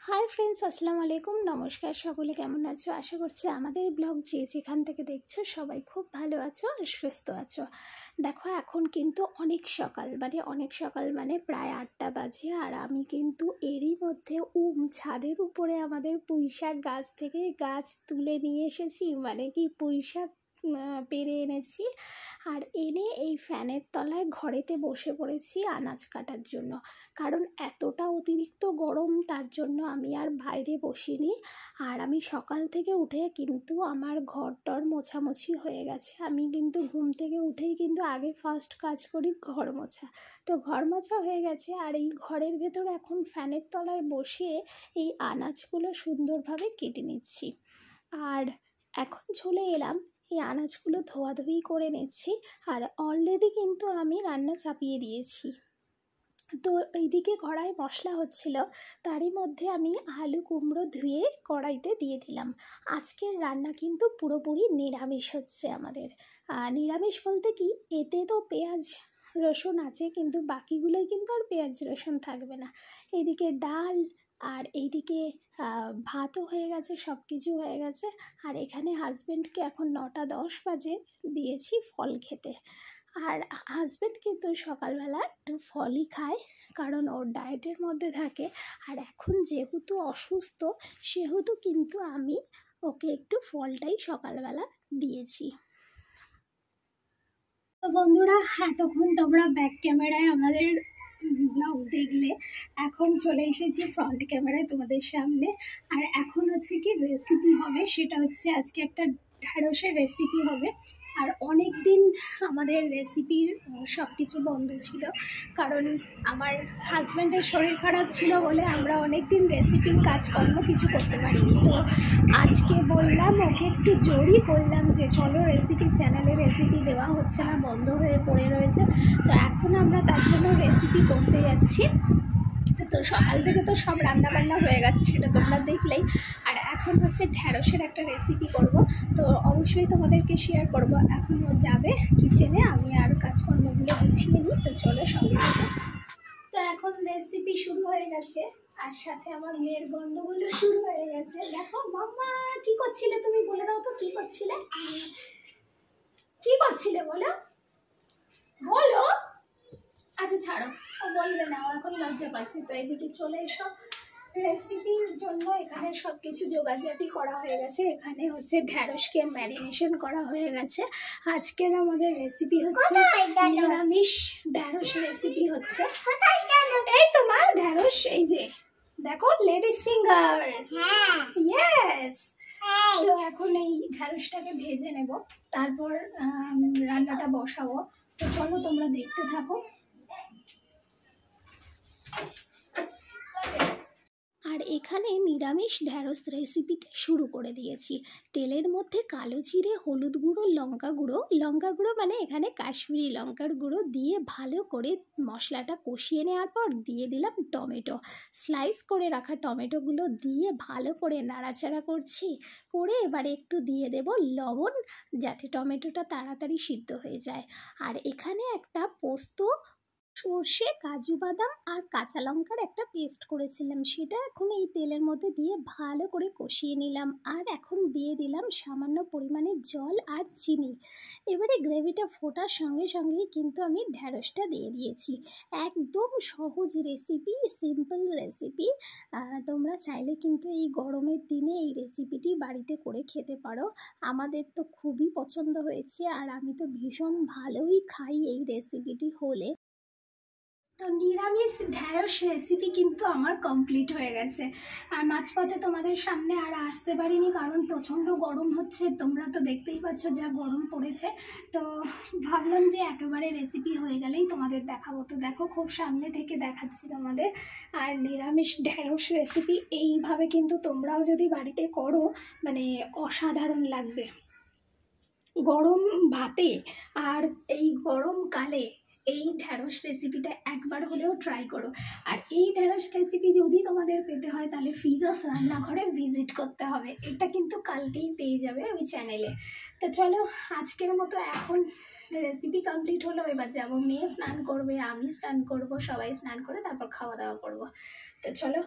Hi friends, আসসালামু আলাইকুম। নমস্কার, সকলে কেমন আছো? আশা করছি আমাদের ব্লগ যে যেখান থেকে দেখছো সবাই খুব ভালো আছো আর সুস্থ আছো। দেখো, এখন কিন্তু অনেক সকাল মানে প্রায় 8টা বাজে। আর আমি কিন্তু এরই মধ্যে ছাদের উপরে আমাদের পুঁইশাক গাছ থেকে গাছ তুলে নিয়ে এসেছি, মানে কি পুঁইশাক পেরে এনেছি। আর এনে এই ফ্যানের তলায় ঘরেতে বসে পড়েছি আনাজ কাটার জন্য, কারণ এতটা অতিরিক্ত গরম, তার জন্য আমি আর বাইরে বসিনি। আর আমি সকাল থেকে উঠে কিন্তু আমার ঘর-টর মোছামুছি হয়ে গেছে। আমি কিন্তু ঘুম থেকে উঠেই কিন্তু আগে ফার্স্ট কাজ করি ঘর মোছা। তো ঘর মোছা হয়ে গেছে, আর এই ঘরের ভেতর এখন ফ্যানের তলায় বসিয়ে এই আনাজগুলো সুন্দরভাবে কেটে নিচ্ছি। আর এখন চলে এলাম এই আনাজগুলো ধোয়াধুয়ি করে নিচ্ছি। আর অলরেডি কিন্তু আমি রান্না চাপিয়ে দিয়েছি। তো এইদিকে কড়াই মশলা হচ্ছিল, তারই মধ্যে আমি আলু কুমড়ো ধুয়ে কড়াইতে দিয়ে দিলাম। আজকের রান্না কিন্তু পুরোপুরি নিরামিষ হচ্ছে আমাদের। নিরামিষ বলতে কি, এতে তো পেঁয়াজ রসুন আছে, কিন্তু বাকিগুলোই কিন্তু আর পেঁয়াজ রসুন থাকবে না। এইদিকে ডাল, আর এইদিকে ভাতও হয়ে গেছে, সব কিছু হয়ে গেছে। আর এখানে হাজব্যান্ডকে এখন 9টা 10 বাজে দিয়েছি ফল খেতে। আর হাজব্যান্ড কিন্তু সকালবেলা একটু ফলই খায়, কারণ ওর ডায়েটের মধ্যে থাকে। আর এখন যেহেতু অসুস্থ, সেহেতু কিন্তু আমি ওকে একটু ফলটাই সকালবেলা দিয়েছি। তো বন্ধুরা, এতক্ষণ তোমরা ব্যাক ক্যামেরায় আমাদের ব্লগ দেখলে, এখন চলে এসেছি ফ্রন্ট ক্যামেরায় তোমাদের সামনে। আর এখন হচ্ছে কি রেসিপি হবে, সেটা হচ্ছে আজকে একটা ঢ্যাঁড়সের রেসিপি হবে। আর অনেক দিন আমাদের রেসিপির সব কিছু বন্ধ ছিল, কারণ আমার হাজব্যান্ডের শরীর খারাপ ছিল বলে আমরা অনেক দিন রেসিপির কাজকর্ম কিছু করতে পারিনি। তো আজকে বললাম, ওকে একটু জোরই করলাম যে চলো রেসিপি চ্যানেলে রেসিপি দেওয়া হচ্ছে না, বন্ধ হয়ে পড়ে রয়েছে। তো এখন আমরা তার জন্য রেসিপি করতে যাচ্ছি। তো সকাল থেকে তো সব রান্নাবান্না হয়ে গেছে, সেটা তোমরা দেখলেই। আর এখন হচ্ছে ঢ্যাঁড়সের একটা রেসিপি করব, তো অবশ্যই তোমাদেরকে শেয়ার করব। এখনও যাবে কিচেনে, আমি আর কাজকর্মগুলো গুছিয়ে নিই। তো চলো সঙ্গে থেকে। তো এখন রেসিপি শুরু হয়ে গেছে, আর সাথে আমার মেয়ের গন্ডগোলও শুরু হয়ে গেছে। দেখো মাম্মা, কি করছিলে তুমি? বলে দাও তো, কি করছিলে? কি করছিলে বলো বলো। আচ্ছা ছাড়ো, ও বলবে না, ও এখন লজ্জা পাচ্ছে। তো এদিকে চলে এসো। রেসিপির জন্য এখানে সব কিছু জোগাড়জাটি করা হয়ে গেছে। এখানে হচ্ছে ঢ্যাঁড়সকে ম্যারিনেশন করা হয়ে গেছে। আজকের আমাদের রেসিপি হচ্ছে নিরামিষ ঢ্যাঁড়স রেসিপি হচ্ছে। এই তোমার ঢ্যাঁড়স, এই যে দেখো, লেডিস ফিঙ্গার। হ্যাঁ, ইয়েস। তো এখন এই ঢ্যাঁড়সটাকে ভেজে নেব, তারপর রান্নাটা বসাবো। তো চলো তোমরা দেখতে থাকো। আর এখানে নিরামিষ ঢ্যাঁড়স রেসিপিটা শুরু করে দিয়েছি। তেলের মধ্যে কালো জিরে, হলুদ গুঁড়ো, লঙ্কা গুঁড়ো মানে এখানে কাশ্মীরি লঙ্কার গুঁড়ো দিয়ে ভালো করে মশলাটা কষিয়ে নেওয়ার পর দিয়ে দিলাম টমেটো। স্লাইস করে রাখা টমেটোগুলো দিয়ে ভালো করে নাড়াচাড়া করে এবারে একটু দিয়ে দেব লবণ, যাতে টমেটোটা তাড়াতাড়ি সিদ্ধ হয়ে যায়। আর এখানে একটা পোস্ত, সর্ষে, কাজু বাদাম আর কাঁচা লঙ্কার একটা পেস্ট করেছিলাম, সেটা এখন এই তেলের মধ্যে দিয়ে ভালো করে কষিয়ে নিলাম। আর এখন দিয়ে দিলাম সামান্য পরিমাণে জল আর চিনি। এবারে গ্রেভিটা ফোটার সঙ্গে সঙ্গেই কিন্তু আমি ঢ্যাঁড়সটা দিয়ে দিয়েছি। একদম সহজ রেসিপি, সিম্পল রেসিপি। তোমরা চাইলে কিন্তু এই গরমের দিনে এই রেসিপিটি বাড়িতে করে খেতে পারো। আমাদের তো খুবই পছন্দ হয়েছে, আর আমি তো ভীষণ ভালোই খাই এই রেসিপিটি হলে। তো নিরামিষ ঢ্যাঁড়স রেসিপি কিন্তু আমার কমপ্লিট হয়ে গেছে। আর মাঝপথে তোমাদের সামনে আর আসতে পারিনি, কারণ প্রচণ্ড গরম হচ্ছে। তোমরা তো দেখতেই পাচ্ছ যা গরম পড়েছে। তো ভাবলাম যে একেবারে রেসিপি হয়ে গেলেই তোমাদের দেখাবো। তো দেখো, খুব সামনে থেকে দেখাচ্ছি তোমাদের। আর নিরামিষ ঢ্যাঁড়স রেসিপি এইভাবে কিন্তু তোমরাও যদি বাড়িতে করো, মানে অসাধারণ লাগবে গরম ভাতে। আর এই গরমকালে এই ঢ্যাঁড়স রেসিপিটা একবার হলেও ট্রাই করো। আর এই ঢ্যাঁড়স রেসিপি যদি তোমাদের পেতে হয়, তাহলে ফিজাস রান্নাঘরে ভিজিট করতে হবে। এটা কিন্তু কালকেই পেয়ে যাবে ওই চ্যানেলে। তো চলো, আজকের মতো এখন রেসিপি কমপ্লিট হলো। এবার যাবো, মেয়ে স্নান করবে, আমি স্নান করব, সবাই স্নান করে তারপর খাওয়া দাওয়া করব। তো চলো।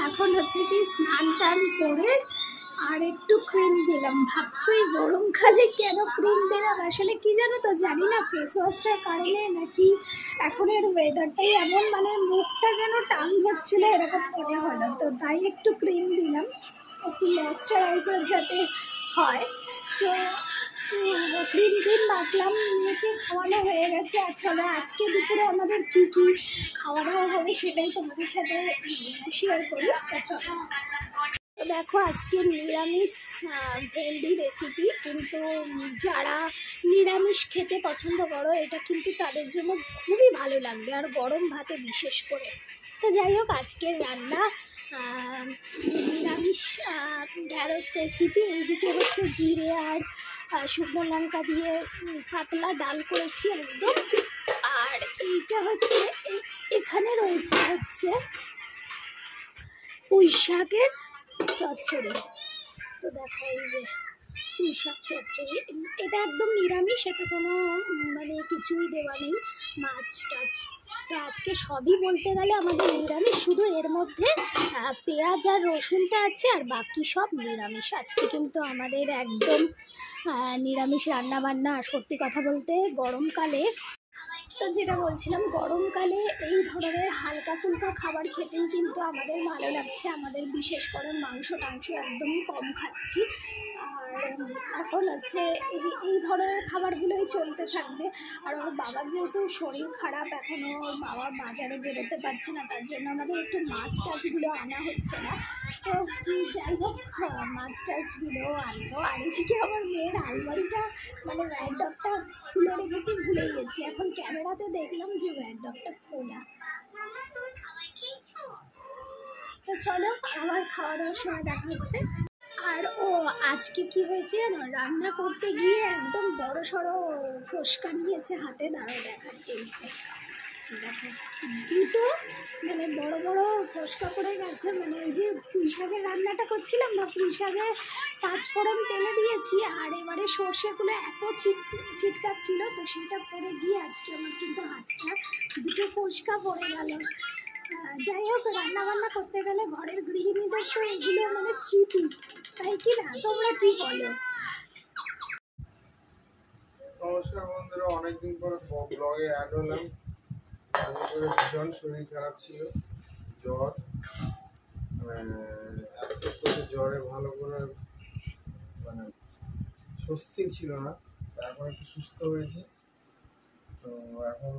এখন হচ্ছে কি স্নান টান করে আর একটু ক্রিম দিলাম। ভাবছো এই গরমকালে কেন ক্রিম দিলাম? আসলে কি জানো তো, জানি না ফেস ওয়াশটার কারণে নাকি এখনের ওয়েদারটাই এমন, মানে মুখটা যেন টান ধরছিল এরকম মনে হলো, তো তাই একটু ক্রিম দিলাম, একটু ময়েশ্চারাইজার যাতে হয়। তো ক্রিম মাখলাম, মেয়েকে খাওয়ানো হয়ে গেছে। আর চলো আজকে দুপুরে আমাদের কি কি খাওয়া দাওয়া হবে সেটাই তোমাদের সাথে শেয়ার করি। চলো, তো দেখো আজকে নিরামিষ ভেন্ডি রেসিপি, কিন্তু যারা নিরামিষ খেতে পছন্দ করো এটা কিন্তু তাদের জন্য খুবই ভালো লাগবে, আর গরম ভাতে বিশেষ করে। তো যাই হোক, আজকের রান্না নিরামিষ ঢ্যাঁড়স রেসিপি। এইদিকে হচ্ছে জিরে আর শুকনো লঙ্কা দিয়ে পাতলা ডাল করেছি একদম। আর এইটা হচ্ছে এখানে রয়েছে হচ্ছে পুঁই শাকের চচ্চড়ি। তো দেখো এই যে পুঁই শাক চচ্চড়ি, এটা একদম নিরামিষ, এতে কোনো মানে কিছুই দেওয়া নেই, মাছ টাছ। তো আজকে সবই বলতে গেলে আমাদের নিরামিষ, শুধু এর মধ্যে পেঁয়াজ আর রসুনটা আছে, আর বাকি সব নিরামিষ। আজকে কিন্তু আমাদের একদম নিরামিষ রান্না বান্না। আর সত্যি কথা বলতে গরমকালে, তো যেটা বলছিলাম, গরমকালে এই ধরনের হালকা ফুলকা খাবার খেতেই কিন্তু আমাদের ভালো লাগছে। আমাদের বিশেষ করে মাংস টাংস একদমই কম খাচ্ছি, আর এখন হচ্ছে এই ধরনের খাবারগুলোই চলতে থাকবে। আর ওর বাবার যেহেতু শরীর খারাপ, এখনও ওর বাবা বাজারে বেরোতে পারছে না, তার জন্য আমাদের একটু মাছ টাছগুলো আনা হচ্ছে না। তো যাই হোক, মাছ টাছগুলো আনলো। আর এদিকে আমার মেয়ের আলমারিটা, মানে ওয়্যার ডগটা খুলে রেখেছি, ভুলেই গেছি। এখন ক্যামেরাতে দেখলাম যে ওয়্যার ডগটা খোলা। তো চলো আবার খাওয়া দাওয়ার সময় দেখা হচ্ছে। আর আজকে কি হয়েছে জানো, রান্না করতে গিয়ে একদম বড় সড়ো ফোসকা নিয়েছে হাতে। দাঁড়াও দেখাচ্ছি, দেখো দুটো মানে বড় বড় ফোসকা পড়ে গেছে। মানে এই যে পুঁই শাকের রান্নাটা করছিলাম না, পুঁই শাকে 5 ফোড়ন তেলে দিয়েছি, আর এবারে সর্ষেগুলো এত ছিটকাচ্ছিল, তো সেটা পড়ে গিয়ে আজকে আমার কিন্তু হাতটা দুটো ফোসকা পড়ে গেল। যাই হোক, রান্নাবান্না করতে গেলে ঘরের গৃহিণীদের তো এগুলো মানে স্মৃতি, তাই কি না? তোমরা কি বলো? নমস্কার বন্ধুরা, অনেকদিন পরে ব্লগে অ্যাড হলাম। ভীষণ শরীর খারাপ ছিল, জ্বর, এক সপ্তাহে জ্বরে ভালো করে মানে স্বস্তি ছিল না। এখন একটু সুস্থ হয়েছি, তো এখন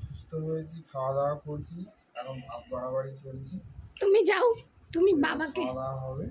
সুস্থ হয়েছি, খাওয়া দাওয়া করছি, এখন বাড়াবাড়ি চলছি। তুমি যাও, তুমি বাবাকে খাওয়া দাওয়া হবে।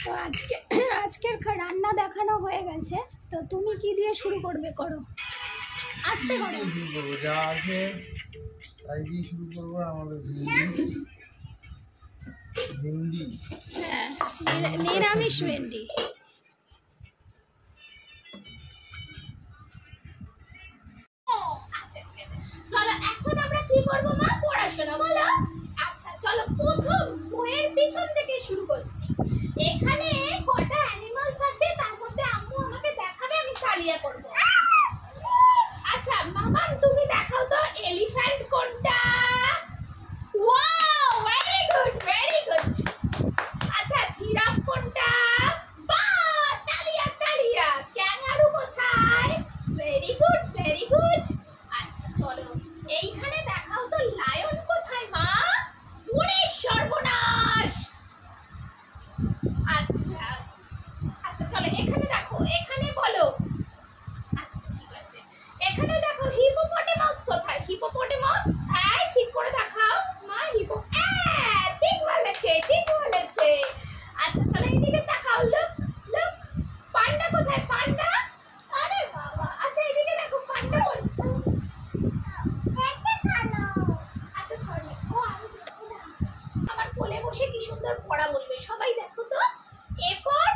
তো আজকের রান্না দেখানো হয়ে গেছে, তো তুমি কি দিয়ে শুরু করবে? করো, আস্তে করো। শুরু করবো, যা আছে তাই দিয়ে শুরু করবো। আমাদের ভেন্ডি, হ্যাঁ, নিরামিষ ভেন্ডি। আচ্ছা ঠিক আছে, চলো এখন আমরা কি করবো মা? পড়াশোনা, বলো। আচ্ছা চলো, প্রথম বইয়ের পিছন থেকে শুরু করছি। এখানে কটা অ্যানিমালস আছে, তার মধ্যে আম্মু আমাকে দেখাবে, আমি তালিয়া করব। আচ্ছা মামান, তুমি দেখাও তো এলিফ্যান্ট কোনটা? Wow, very good very good. আচ্ছা জিরাফ কোনটা? বাহ, তালিয়া তালিয়া। ক্যাঙ্গারু কোথায়? Very good very good. আচ্ছা চলো, এইখানে দেখাও তো লায়ন কোথায় মা? ওরে সর্বনাশ। আচ্ছা আচ্ছা চলো, এখানে দেখো, এখানে বলো। আচ্ছা ঠিক আছে, এখানে দেখো হিপোপটেমাস কোথায়? হিপোপটেমাস, এই ঠিক করে দেখাও মা। ঠিক বলেছে ঠিক বলেছে। আচ্ছা চলো এদিকে দেখাও, লুক লুক। পান্ডা কোথায়? পান্ডা, আরে বাবা। আচ্ছা এদিকে দেখো, পান্ডা কোথায়? আচ্ছা সরি, আমার কোলে বসে কি সুন্দর পড়া বলবে সবাই। দেখো তো, এ ফর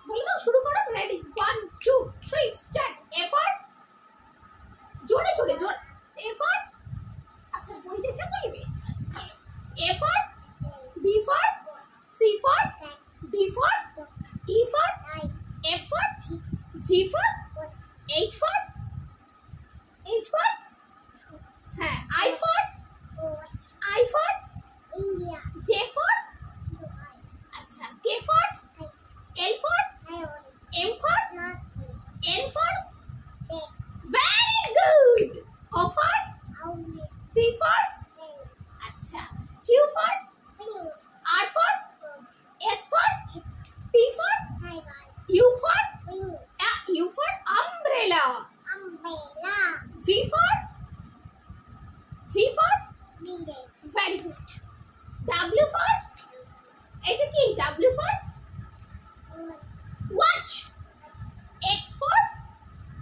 বলে দাও, শুরু করো। Ready, 1 2 3 start. এ ফর, জোরে জোরে জোরে। এ ফর, আচ্ছা বই দেখে বলবে। আচ্ছা চলো, A for, B for, C for, D for, E for, F for, G for, H for, হ্যাঁ, I for, V for very good. W for এটা কি? W for watch. X for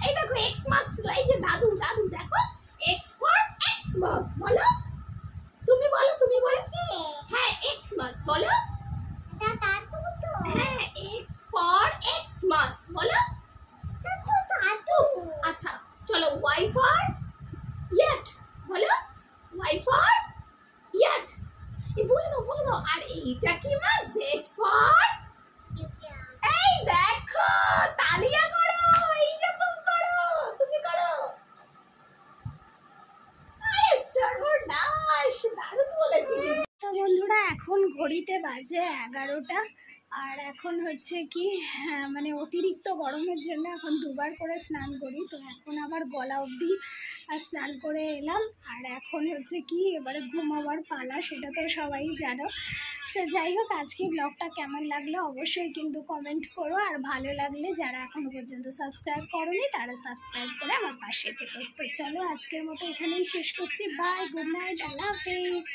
এই দেখো Xmas, এই যে দাদু দাদু দেখো X for Xmas বলো, তুমি বলো হ্যাঁ Xmas বলো, হ্যাঁ X for Xmas বলো। আচ্ছা চলো Y for yet বলো, Y for yet এই বলে দাও। আর এইটা কি মা? Z for এই দেখো, তালিয়া করো, এইরকম করো, তুমি করো। আরে সর্বনাশ, দারুণ বলেছি। তো বন্ধুরা এখন ঘড়িতে বাজে 11টা, আর এখন হচ্ছে কি মানে অতিরিক্ত গরমের জন্য এখন দুবার করে স্নান করি, তো এখন আবার গলা অবধি স্নান করে এলাম। আর এখন হচ্ছে কি এবারে ঘুমাবার পালা, সেটা তো সবাই জানো। তো যাই হোক, আজকে ব্লগটা কেমন লাগলো অবশ্যই কিন্তু কমেন্ট করো, আর ভালো লাগলে যারা এখনো পর্যন্ত সাবস্ক্রাইব করোনি তারা সাবস্ক্রাইব করে আমার পাশে থেকো। তো চলো আজকের মতো এখানেই শেষ করছি। বাই, গুড নাইট, আল্লাহ হাফেজ।